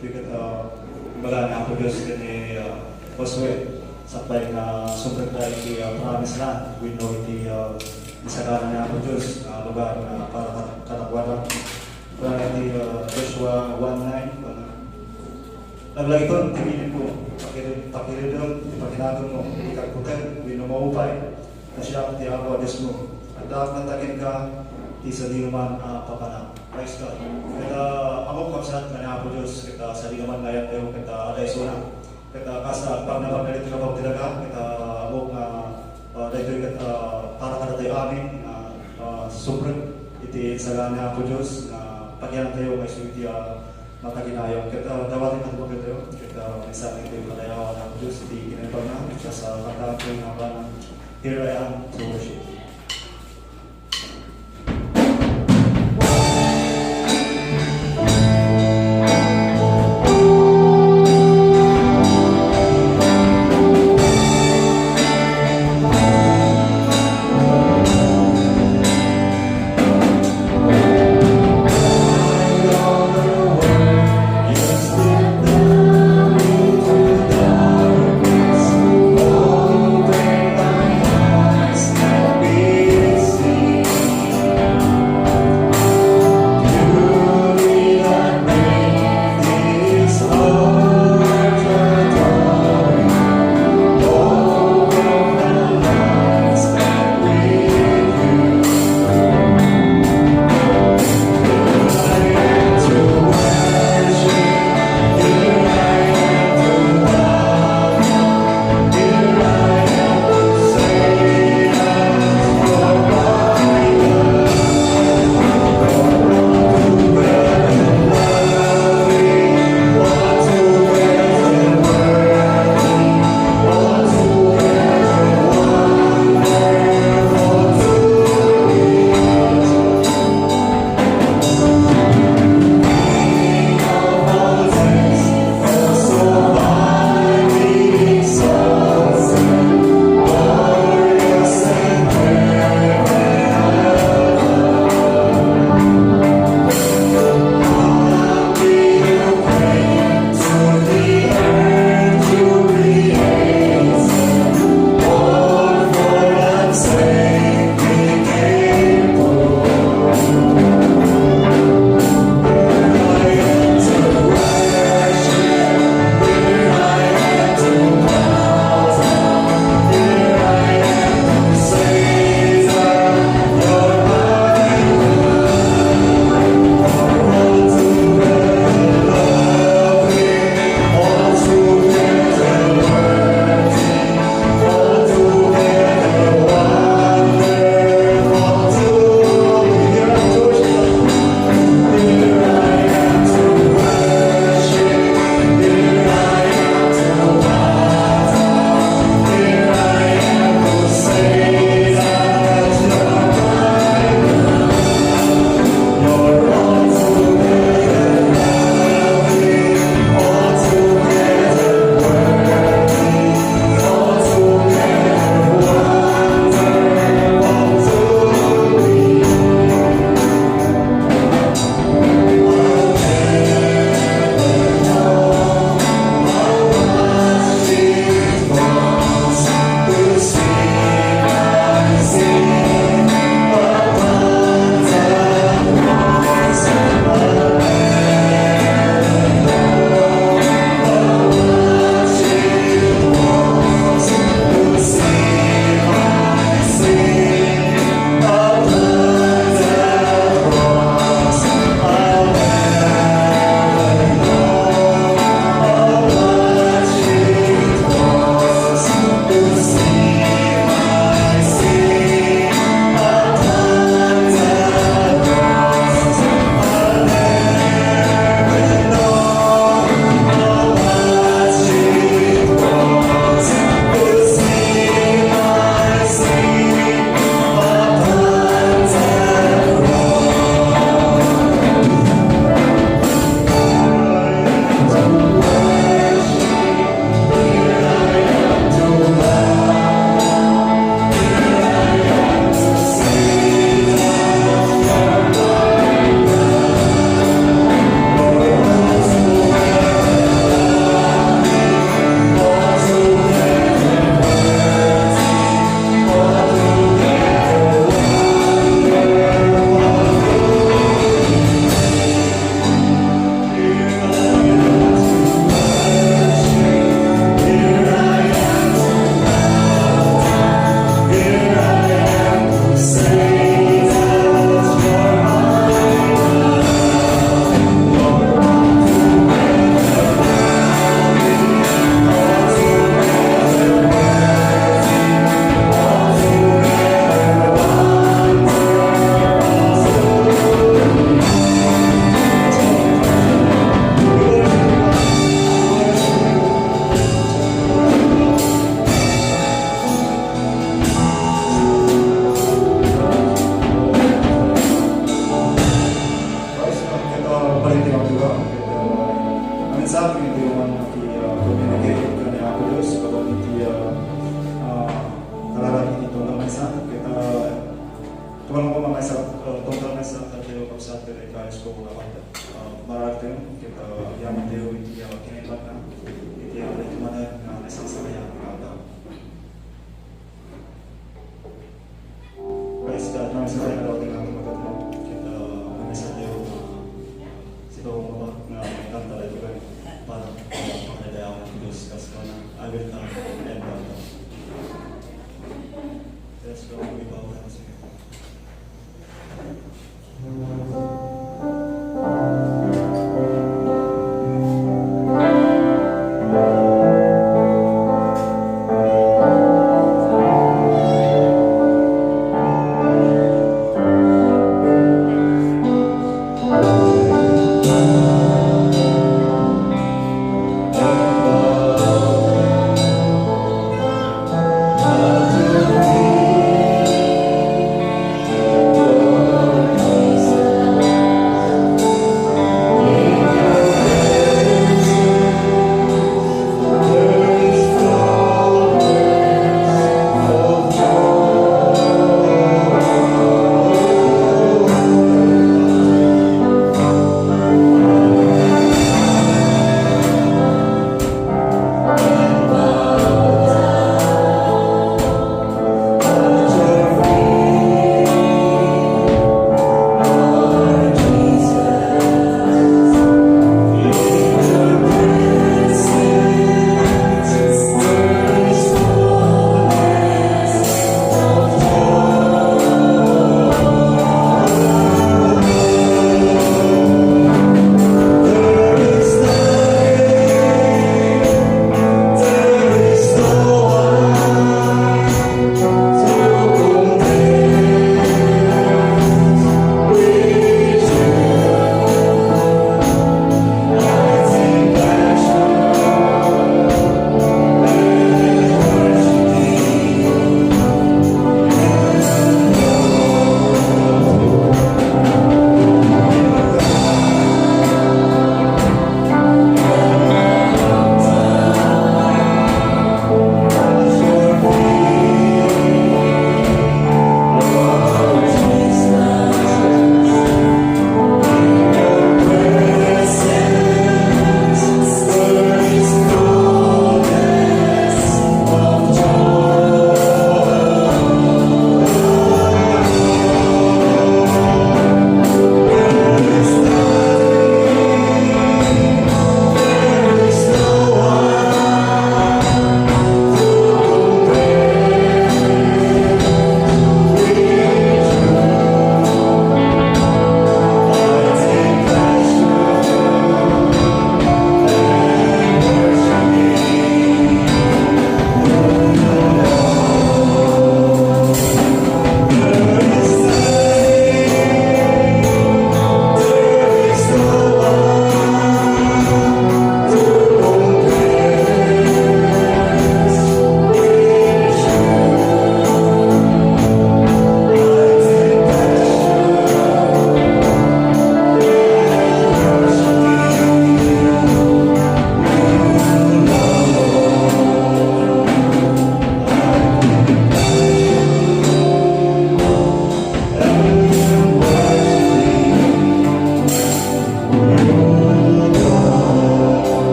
ito kumbaga na ako Diyos kani Josue saklay na sobrang tayo di promise land we know iti isagaran na ako Diyos lugar na para kanakwaran para iti Joshua 1:9 naglagi ito, tinginin ko pakiridon, ipakinagon mo ikagputin, winumawupay na siya ti ako Diyos mo at natagin ka ti sa di naman papanang praise God kaya ako kapsat na ako Diyos kita sa di naman ngayon tayo kita aday suna kita kasa pag napagalit ka pa talaga kita ako nga dahil kita para ka na tayo amin sobrang iti sa na ako Diyos na pagyan tayo may suwiti mataginayaw kita dawatin ang mga tayo kita isa tayo palayaw ng Diyos iti kinapag na kita sa katakoy nga ba na here I am to worship. Be mensahe iti man iti communicate kani Apo Dios kapag iti kararati ito na maysa kita tuwan ko maysa tungkol maysa tayo kapsat kay kayos ko na kanta marating kita yaman tayo iti kinaibat na iti iti man na isang samaya ng praise God na sa tayo na ating magandang kita maysa tayo sito mo na kanta tayo para makadaya ako ng Diyos kasi ko na I will come and bow down. Let's go, we bow down to you.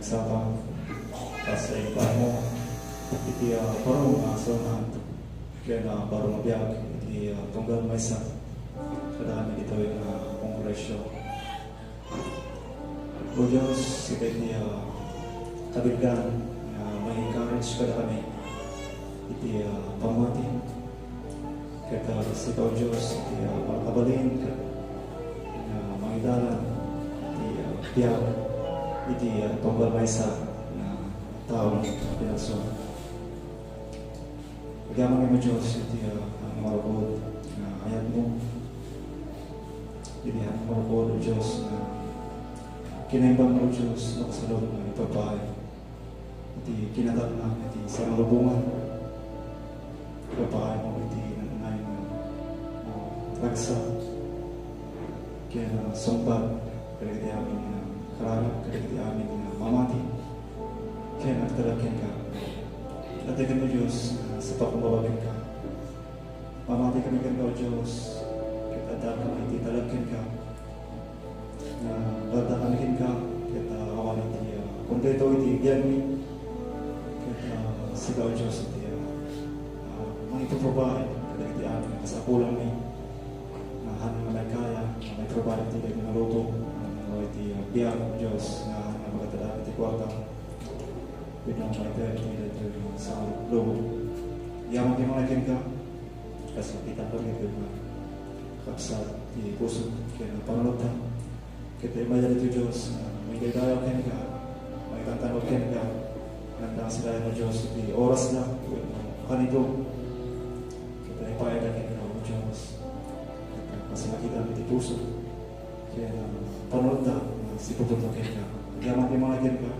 nagsapang sa mo iti parang asonan kaya na parang mabiyag iti tunggal maysa kadami dito yung kongresyo. O Diyos, kita iti kabigdan may encourage kada kami iti pamati kaya sa ito Diyos iti makabalin mga idalan iti biyag iti tunggal maysa na taong pinaso. Pagyaman mo Diyos iti ang marabot na ayat mo marupod o Diyos na kinaimbang mo Diyos na sa loob ng ipapahay. Iti kinatak na iti sa malubungan. Ipapahay mo iti nanay mo ragsa. Kaya na sumpag, kaya iti amin na karagag, kaya iti amin na mamati. Kaya nagtalagyan ka. Natigan mo Diyos sa pakumbabagin ka. Mamati kami ka o Diyos. Kita dahil iti talagyan ka. Na ganda kamikin ka. Kita awan iti kumpleto iti diyan mi. Kita sigaw Diyos iti mga ituprobahin. Kaya iti amin kasakulang mi. Na hanang may kaya. Na may probahin iti kaya naluto. Iti biyag o Diyos. Na hanang magkatadaan iti kwarta. Pinang may kaya iti sa loob. Yaman di mga ka. Kasi kita pa rin ito na kapsat di puso. Kaya na panunod na. Kita yung mayroon ito Diyos na may gaydayaw ka ka. May kantanod ka ka. Nandang sila yung Diyos. Di oras na. Kanito. Kita yung payagan ka o Diyos. Kasi nakita ito puso. Kaya na panunod na. Si pupunta ka ka. Yaman di mga ka.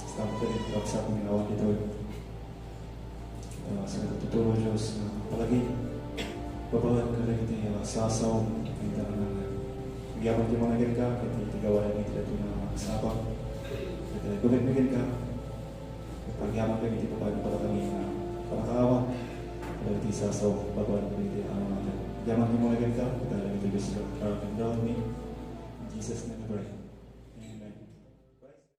Stop ka rin. Kapsat ng awan ito. Sa tuturo Diyos na palagi babalan ka lang iti sasaw iti na nagyaman di mga gil ka iti gawain iti ito na sabang iti gumit-migil ka pagyaman ka iti papago para kami na panakaawa iti sasaw babalan ka iti ano natin nagyaman di mga gil ka iti lang iti Diyos ka in Jesus name we pray.